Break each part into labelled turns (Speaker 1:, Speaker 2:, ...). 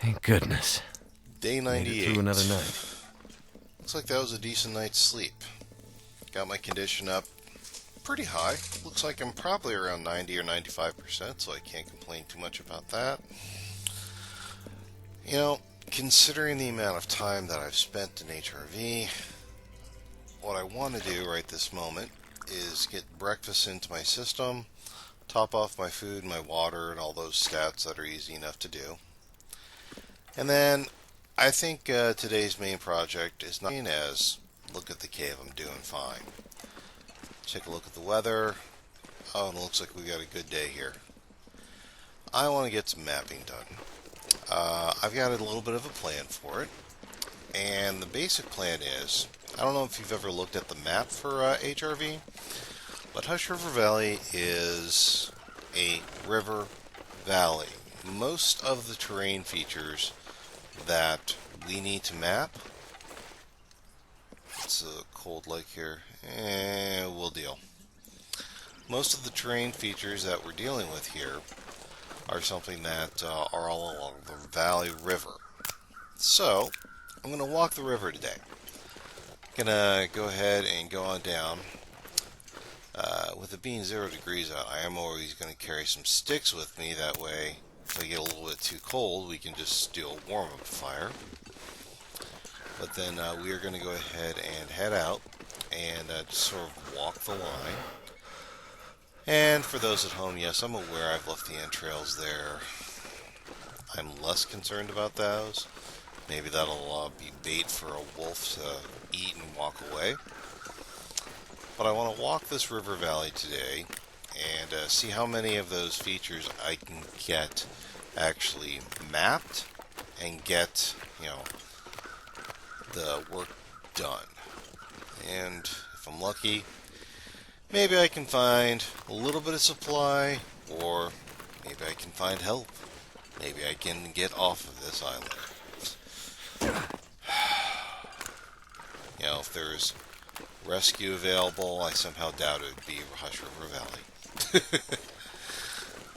Speaker 1: Thank goodness.
Speaker 2: Day
Speaker 1: Made it
Speaker 2: 98.
Speaker 1: through another night.
Speaker 2: Looks like that was a decent night's sleep. Got my condition up pretty high. Looks like I'm probably around 90 or 95%, so I can't complain too much about that. You know, considering the amount of time that I've spent in HRV, what I want to do right this moment is get breakfast into my system, top off my food, my water, and all those stats that are easy enough to do. And then I think today's main project is not as look at the cave. I'm doing fine. Take a look at the weather. Oh, and it looks like we got a good day here. I want to get some mapping done. I've got a little bit of a plan for it. And the basic plan is, I don't know if you've ever looked at the map for HRV, but Hush River Valley is a river valley. Most of the terrain features that we need to map, it's a cold lake here, we'll deal. Most of the terrain features that we're dealing with here are something that are all along the Valley River. So, I'm going to walk the river today. I'm going to go ahead and go on down. With it being 0 degrees out, I am always going to carry some sticks with me. That way, if I get a little bit too cold, we can just do a warm-up fire. But then we are going to go ahead and head out and just sort of walk the line. And for those at home, yes, I'm aware I've left the entrails there. I'm less concerned about those. Maybe that'll be bait for a wolf to eat and walk away. But I want to walk this river valley today and see how many of those features I can get actually mapped and get, the work done. And if I'm lucky, maybe I can find a little bit of supply, or maybe I can find help. Maybe I can get off of this island. If there's rescue available, I somehow doubt it would be Hush River Valley.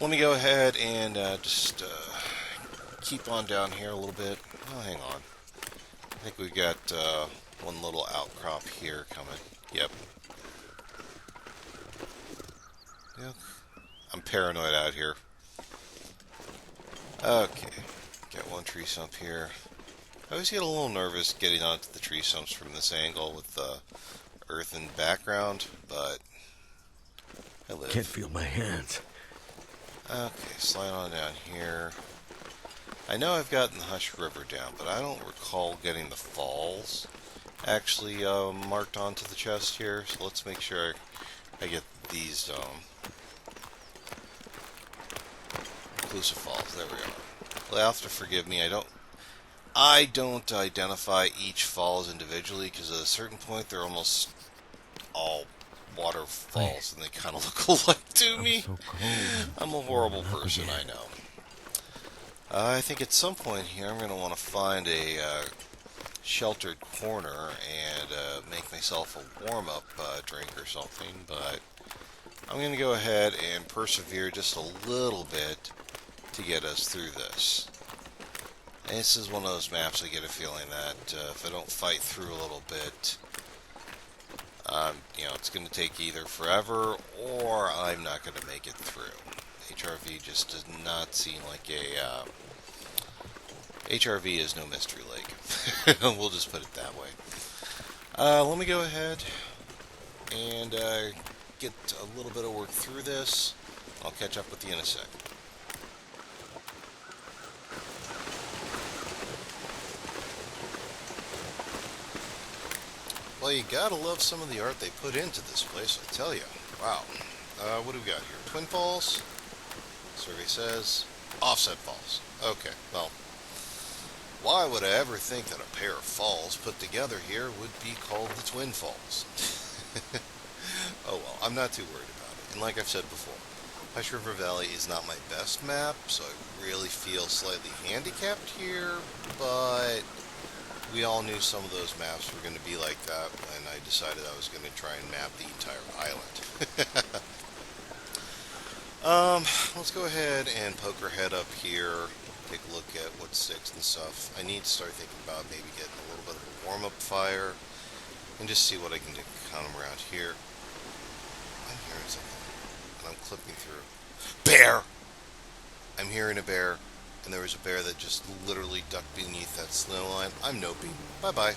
Speaker 2: Let me go ahead and just keep on down here a little bit. Oh, hang on. I think we've got one little outcrop here coming. Yep. I'm paranoid out here. Okay. Got one tree stump here. I always get a little nervous getting onto the tree stumps from this angle with the earthen background, but I live.
Speaker 1: Can't feel my hands.
Speaker 2: Okay, slide on down here. I know I've gotten the Hush River down, but I don't recall getting the falls actually marked onto the chest here. So let's make sure I get these inclusive falls. There we are. Well, you'll have to forgive me. I don't identify each falls individually because at a certain point they're almost all waterfalls and they kind of look alike to me.
Speaker 1: So cold.
Speaker 2: I'm a horrible person, I know. I think at some point here I'm going to want to find a sheltered corner and make myself a warm-up drink or something, but I'm going to go ahead and persevere just a little bit to get us through this. And this is one of those maps I get a feeling that if I don't fight through a little bit, it's going to take either forever or I'm not going to make it through. HRV just does not seem like a... HRV is no mystery lake. We'll just put it that way. Let me go ahead and get a little bit of work through this. I'll catch up with you in a sec. Well, you gotta love some of the art they put into this place, I tell you. Wow. What do we got here? Twin falls? Survey says offset falls. Okay, well, why would I ever think that a pair of falls put together here would be called the Twin Falls? Oh well, I'm not too worried about it. And like I've said before, Hush River Valley is not my best map, so I really feel slightly handicapped here, but we all knew some of those maps were going to be like that when I decided I was going to try and map the entire island. Let's go ahead and poke our head up here take a look at what sticks and stuff. I need to start thinking about maybe getting a little bit of a warm-up fire and just see what I can do kind of around here. I'm hearing something, and I'm clipping through. Bear! I'm hearing a bear, and there was a bear that just literally ducked beneath that snow line. I'm noping. Bye-bye.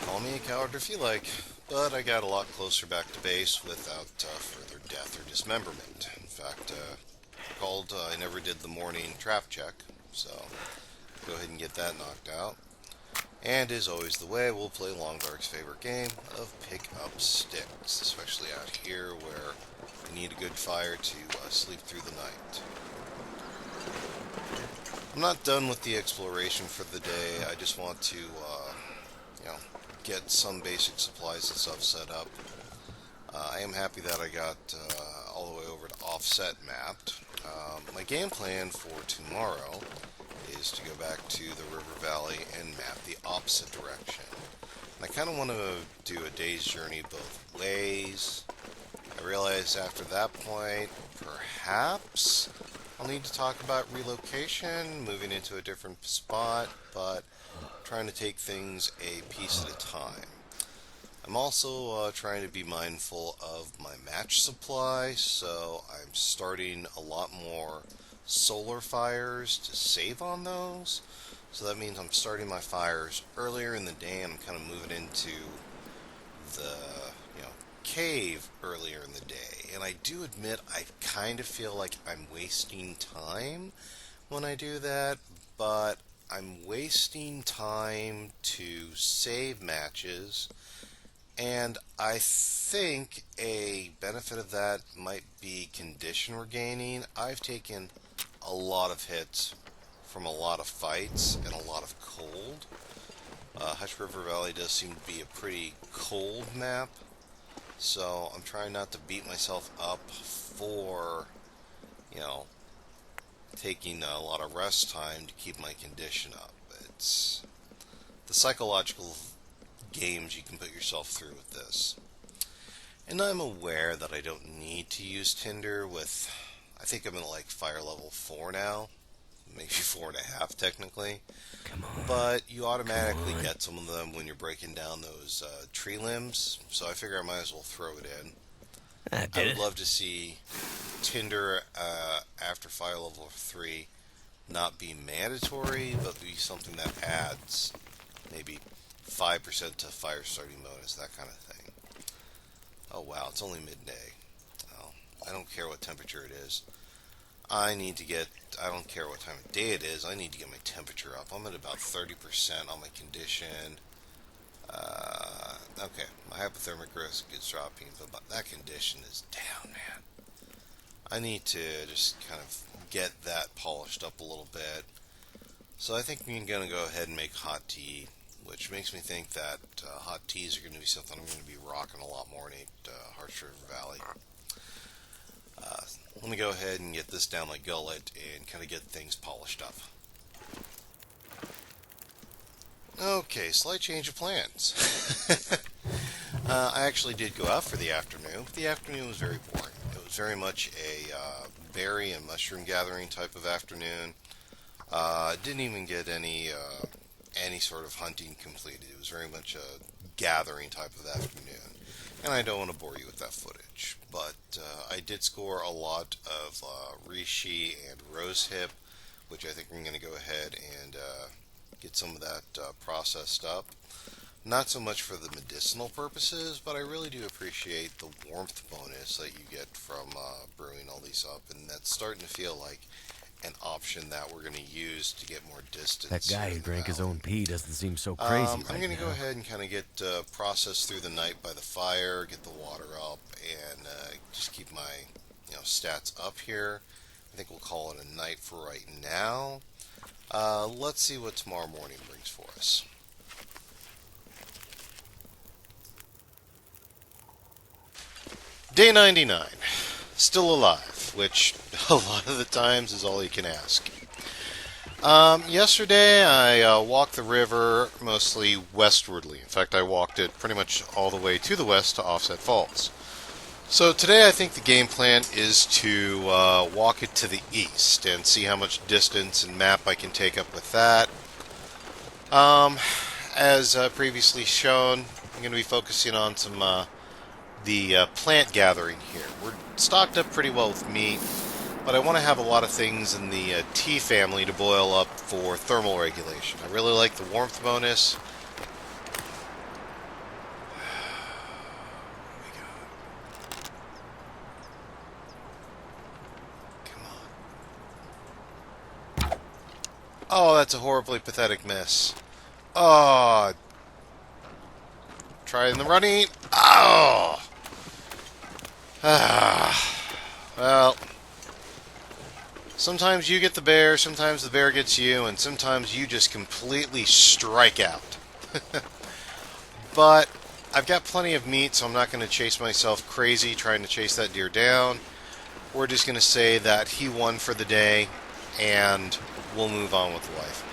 Speaker 2: Call me a coward if you like, but I got a lot closer back to base without further death or dismemberment. In fact, I never did the morning trap check, so go ahead and get that knocked out. And as always the way, we'll play Longdark's favorite game of pick up sticks, especially out here where you need a good fire to sleep through the night. I'm not done with the exploration for the day. I just want to, get some basic supplies and stuff set up. I am happy that I got all the way over to offset mapped. My game plan for tomorrow is to go back to the river valley and map the opposite direction. And I kind of want to do a day's journey both ways. I realize after that point, perhaps I'll need to talk about relocation, moving into a different spot, but trying to take things a piece at a time. I'm also trying to be mindful of my match supply, so I'm starting a lot more solar fires to save on those. So that means I'm starting my fires earlier in the day, and I'm kind of moving into the cave earlier in the day. And I do admit I kind of feel like I'm wasting time when I do that, but I'm wasting time to save matches, and I think a benefit of that might be condition regaining. I've taken a lot of hits from a lot of fights and a lot of cold. Hush River Valley does seem to be a pretty cold map, so I'm trying not to beat myself up for, taking a lot of rest time to keep my condition up. It's the psychological games you can put yourself through with this. And I'm aware that I don't need to use Tinder with, I think I'm at like fire level 4 now, maybe 4.5 technically.
Speaker 1: Come on.
Speaker 2: But you automatically get some of them when you're breaking down those tree limbs, so I figure I might as well throw it in. I would love to see Tinder after fire level 3 not be mandatory, but be something that adds maybe 5% to fire starting bonus, that kind of thing. Oh wow, it's only midday. Well, I don't care what temperature it is. I don't care what time of day it is, I need to get my temperature up. I'm at about 30% on my condition. Okay, my hypothermic risk is dropping, but that condition is down, man. I need to just kind of get that polished up a little bit. So I think I'm going to go ahead and make hot tea, which makes me think that hot teas are going to be something I'm going to be rocking a lot more in Harsh River Valley. Let me go ahead and get this down my gullet and kind of get things polished up. Okay, slight change of plans. I actually did go out for the afternoon, but the afternoon was very boring. It was very much a berry and mushroom gathering type of afternoon. Didn't even get any sort of hunting completed. It was very much a gathering type of afternoon. And I don't want to bore you with that footage, but I did score a lot of reishi and rosehip, which I think I'm going to go ahead and get some of that processed up. Not so much for the medicinal purposes, but I really do appreciate the warmth bonus that you get from brewing all these up, and that's starting to feel like an option that we're going to use to get more distance.
Speaker 1: That guy who drank his own pee doesn't seem so crazy
Speaker 2: I'm going to go ahead and kind of get processed through the night by the fire, get the water up, and just keep my stats up here. I think we'll call it a night for right now. Let's see what tomorrow morning brings for us. Day 99. Still alive, which a lot of the times is all you can ask. Yesterday I walked the river mostly westwardly. In fact, I walked it pretty much all the way to the west to Offset Falls. So today I think the game plan is to walk it to the east and see how much distance and map I can take up with that. As previously shown, I'm going to be focusing on some the plant gathering here. We're stocked up pretty well with meat, but I want to have a lot of things in the tea family to boil up for thermal regulation. I really like the warmth bonus. Oh, that's a horribly pathetic miss. Oh, try in the running. Oh, well, sometimes you get the bear, sometimes the bear gets you, and sometimes you just completely strike out. But I've got plenty of meat, so I'm not going to chase myself crazy trying to chase that deer down. We're just going to say that he won for the day, and we'll move on with life.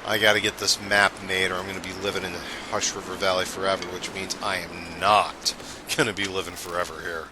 Speaker 2: I got to get this map made, or I'm going to be living in the Hush River Valley forever, which means I am not going to be living forever here.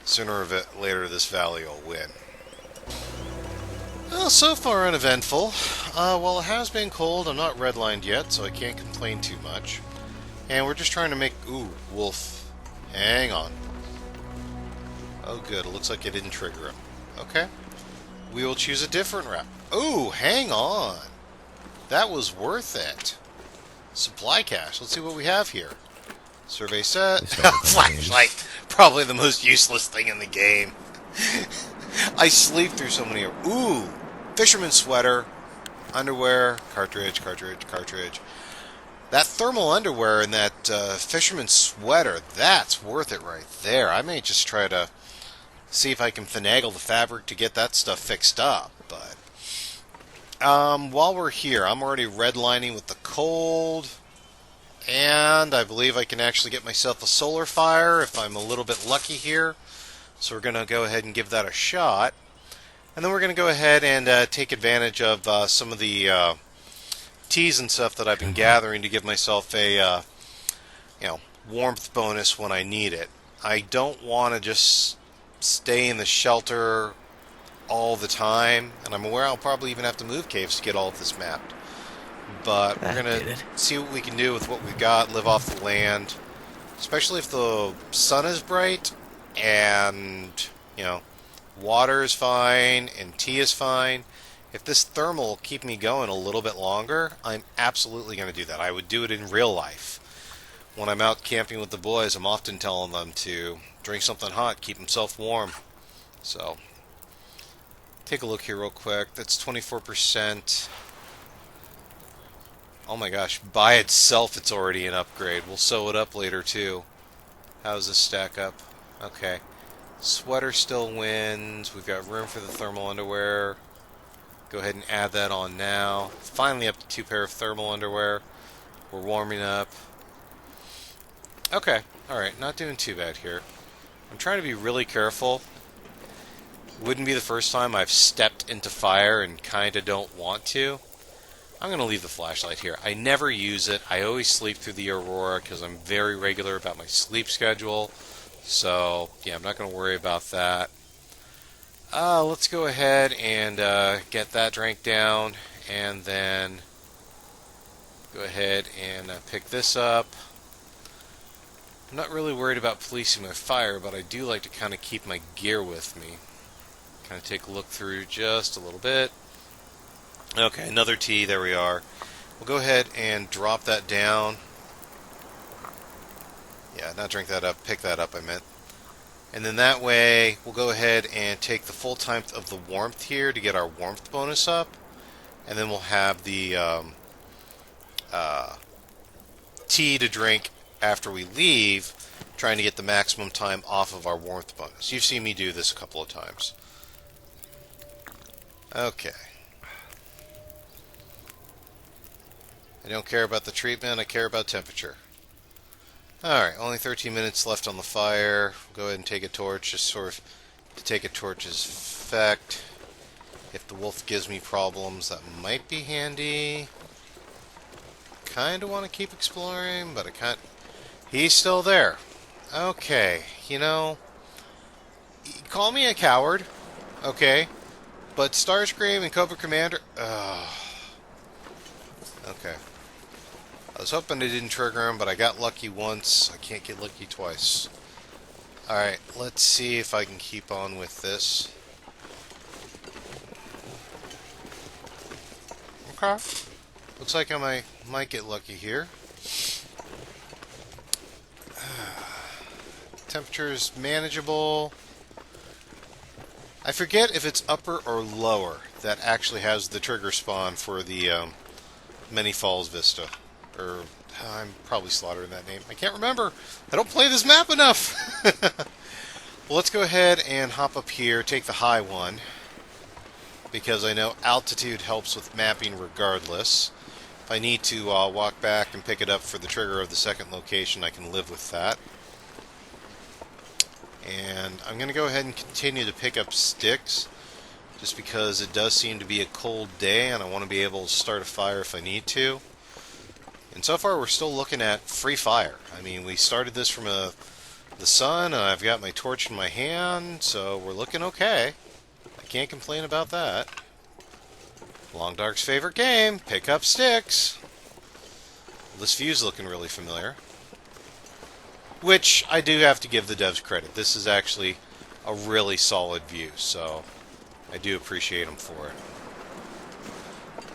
Speaker 2: Sooner or later, this valley will win. Well, so far uneventful. Well, it has been cold. I'm not redlined yet, so I can't complain too much. And we're just trying to make... Ooh, wolf. Hang on. Oh, good. It looks like it didn't trigger him. Okay. We will choose a different route. Ooh, hang on. That was worth it. Supply cache. Let's see what we have here. Survey set. Flashlight. Probably the most useless thing in the game. I sleep through so many... Ooh. Fisherman sweater. Underwear. Cartridge, cartridge, cartridge. That thermal underwear and that fisherman sweater, that's worth it right there. I may just try to see if I can finagle the fabric to get that stuff fixed up. But while we're here, I'm already redlining with the cold. And I believe I can actually get myself a solar fire if I'm a little bit lucky here. So we're going to go ahead and give that a shot. And then we're going to go ahead and take advantage of some of the... teas and stuff that I've been gathering to give myself a warmth bonus when I need it. I don't want to just stay in the shelter all the time, and I'm aware I'll probably even have to move caves to get all of this mapped. But we're going to see what we can do with what we've got, live off the land, especially if the sun is bright and, water is fine and tea is fine. If this thermal will keep me going a little bit longer, I'm absolutely going to do that. I would do it in real life. When I'm out camping with the boys, I'm often telling them to drink something hot, keep themselves warm. So, take a look here real quick. That's 24%. Oh my gosh, by itself it's already an upgrade. We'll sew it up later too. How does this stack up? Okay. Sweater still wins. We've got room for the thermal underwear. Go ahead and add that on now. Finally up to 2 pair of thermal underwear. We're warming up. Okay, alright, not doing too bad here. I'm trying to be really careful. Wouldn't be the first time I've stepped into fire and kinda don't want to. I'm going to leave the flashlight here. I never use it. I always sleep through the aurora because I'm very regular about my sleep schedule. So, yeah, I'm not going to worry about that. Let's go ahead and get that drank down, and then go ahead and pick this up. I'm not really worried about policing my fire, but I do like to kind of keep my gear with me. Kind of take a look through just a little bit. Okay, another tea, there we are. We'll go ahead and drop that down. Yeah, not drink that up, pick that up, I meant. And then that way, we'll go ahead and take the full time of the warmth here to get our warmth bonus up. And then we'll have the tea to drink after we leave, trying to get the maximum time off of our warmth bonus. You've seen me do this a couple of times. Okay. I don't care about the treatment, I care about temperature. Alright, only 13 minutes left on the fire. Go ahead and take a torch, just sort of to take a torch's effect. If the wolf gives me problems, that might be handy. Kinda want to keep exploring, but I can't. He's still there. Okay, call me a coward, okay? But Starscream and Cobra Commander... okay. I was hoping I didn't trigger him, but I got lucky once. I can't get lucky twice. Alright, let's see if I can keep on with this. Okay. Looks like I might get lucky here. Temperature is manageable. I forget if it's upper or lower that actually has the trigger spawn for the Many Falls Vista. Or, I'm probably slaughtering that name. I can't remember. I don't play this map enough. Well, let's go ahead and hop up here, take the high one, because I know altitude helps with mapping regardless. If I need to walk back and pick it up for the trigger of the second location, I can live with that. And I'm going to go ahead and continue to pick up sticks, just because it does seem to be a cold day and I want to be able to start a fire if I need to. And so far we're still looking at free fire. I mean, we started this from the sun, and I've got my torch in my hand, so we're looking okay. I can't complain about that. Long Dark's favorite game, pick up sticks. This view's looking really familiar. Which, I do have to give the devs credit. This is actually a really solid view, so I do appreciate them for it.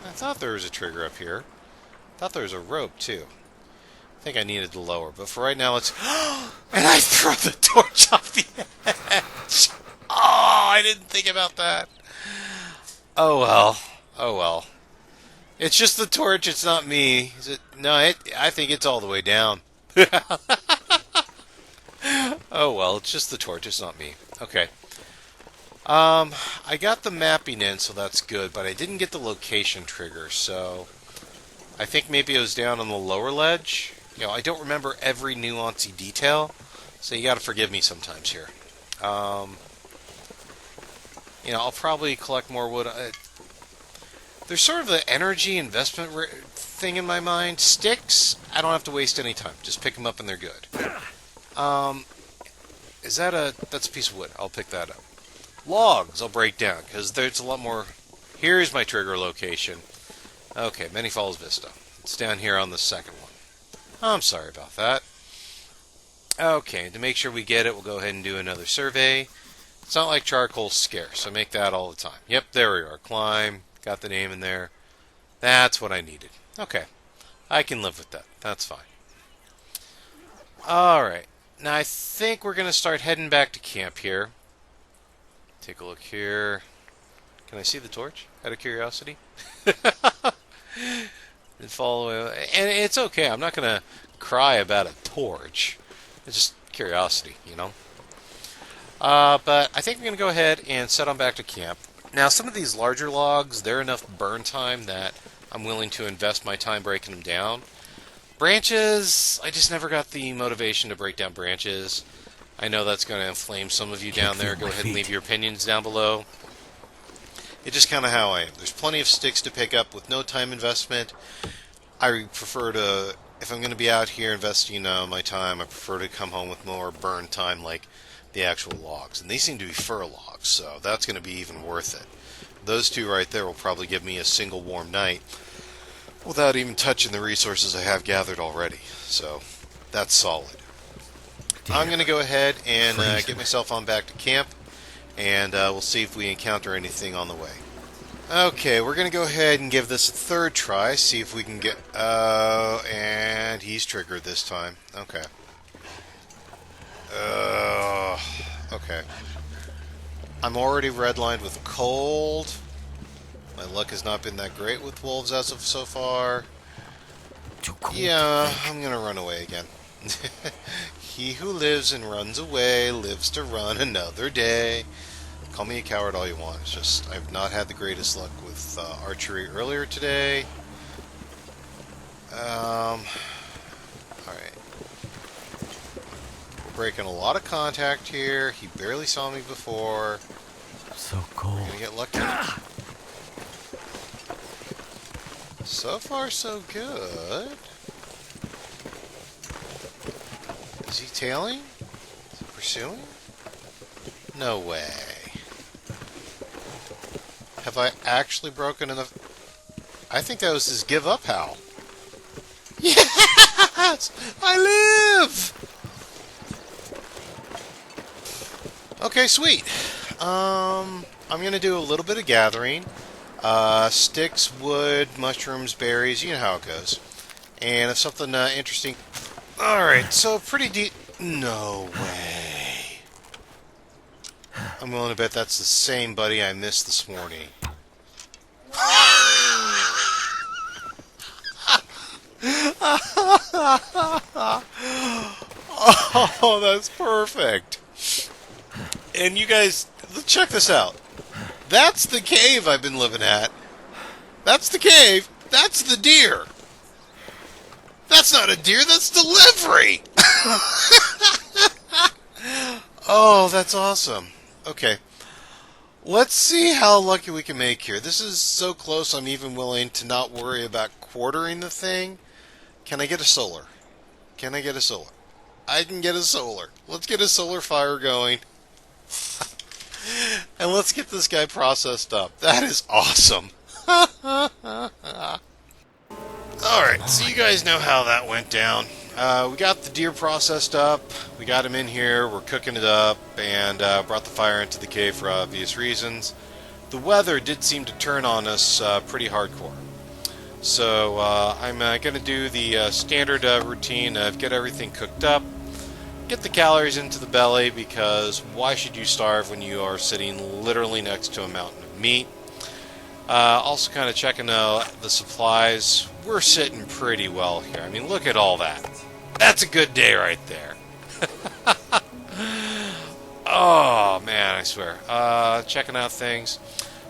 Speaker 2: I thought there was a trigger up here. I thought there was a rope, too. I think I needed to lower, but for right now, let's... And I throw the torch off the edge! Oh, I didn't think about that. Oh, well. Oh, well. It's just the torch, it's not me. Is it? No, I think it's all the way down. Oh, well, it's just the torch, it's not me. Okay. I got the mapping in, so that's good, but I didn't get the location trigger, so... I think maybe it was down on the lower ledge. You know, I don't remember every nuancey detail, so you gotta forgive me sometimes here. You know, I'll probably collect more wood. There's sort of an energy investment thing in my mind. Sticks, I don't have to waste any time. Just pick them up and they're good. Is that that's a piece of wood. I'll pick that up. Logs, I'll break down, because there's a lot more... Here's my trigger location. Okay, Many Falls Vista. It's down here on the second one. I'm sorry about that. Okay, to make sure we get it, we'll go ahead and do another survey. It's not like charcoal's scarce. I make that all the time. Yep, there we are. Climb. Got the name in there. That's what I needed. Okay. I can live with that. That's fine. Alright. Now I think we're going to start heading back to camp here. Take a look here. Can I see the torch? Out of curiosity? And follow, and it's okay. I'm not gonna cry about a torch. It's just curiosity, you know. But I think I'm gonna go ahead and set on back to camp. Now, some of these larger logs, they're enough burn time that I'm willing to invest my time breaking them down. Branches, I just never got the motivation to break down branches. I know that's going to inflame some of you down there. Go ahead and leave your opinions down below. It's just kind of how I am. There's plenty of sticks to pick up with no time investment. I prefer to, if I'm going to be out here investing my time, I prefer to come home with more burn time like the actual logs. And these seem to be fir logs, so that's going to be even worth it. Those two right there will probably give me a single warm night without even touching the resources I have gathered already. So that's solid. I'm going to go ahead and get myself on back to camp. And we'll see if we encounter anything on the way. Okay, we're going to go ahead and give this a third try. See if we can get... and he's triggered this time. Okay. Okay. I'm already redlined with cold. My luck has not been that great with wolves as of so far.
Speaker 1: Too cold.
Speaker 2: Yeah, I'm going to run away again. He who lives and runs away lives to run another day. Call me a coward all you want. It's just I've not had the greatest luck with archery earlier today. Alright. We're breaking a lot of contact here. He barely saw me before.
Speaker 1: So cold.
Speaker 2: Gonna get lucky. So far, so good. Is he tailing? Is he pursuing? No way. Have I actually broken enough? I think that was his give up howl. Yes! I live! Okay, sweet. I'm gonna do a little bit of gathering. Sticks, wood, mushrooms, berries, you know how it goes. And if something interesting... Alright, so pretty deep... No way. I'm willing to bet that's the same buddy I missed this morning. Oh, that's perfect. And you guys, check this out. That's the cave I've been living at. That's the cave. That's the deer. That's not a deer, that's delivery! Oh, that's awesome. Okay. Let's see how lucky we can make here. This is so close I'm even willing to not worry about quartering the thing. Can I get a solar? Can I get a solar? I can get a solar. Let's get a solar fire going. And let's get this guy processed up. That is awesome. Alright, so you guys know how that went down. We got the deer processed up, we got him in here, we're cooking it up, and brought the fire into the cave for obvious reasons. The weather did seem to turn on us pretty hardcore. So I'm going to do the standard routine of get everything cooked up, get the calories into the belly, because why should you starve when you are sitting literally next to a mountain of meat? Also kind of checking the supplies. We're sitting pretty well here. I mean, look at all that. That's a good day right there. Oh, man, I swear. Checking out things.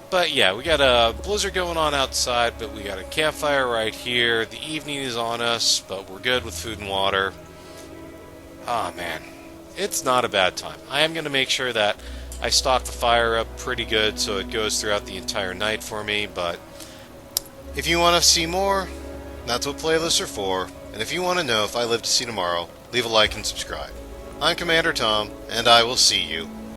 Speaker 2: But yeah, we got a blizzard going on outside, but we got a campfire right here. The evening is on us, but we're good with food and water. Oh, man. It's not a bad time. I am going to make sure that I stock the fire up pretty good so it goes throughout the entire night for me, but if you want to see more, that's what playlists are for, and if you want to know if I live to see tomorrow, leave a like and subscribe. I'm Commander Tom, and I will see you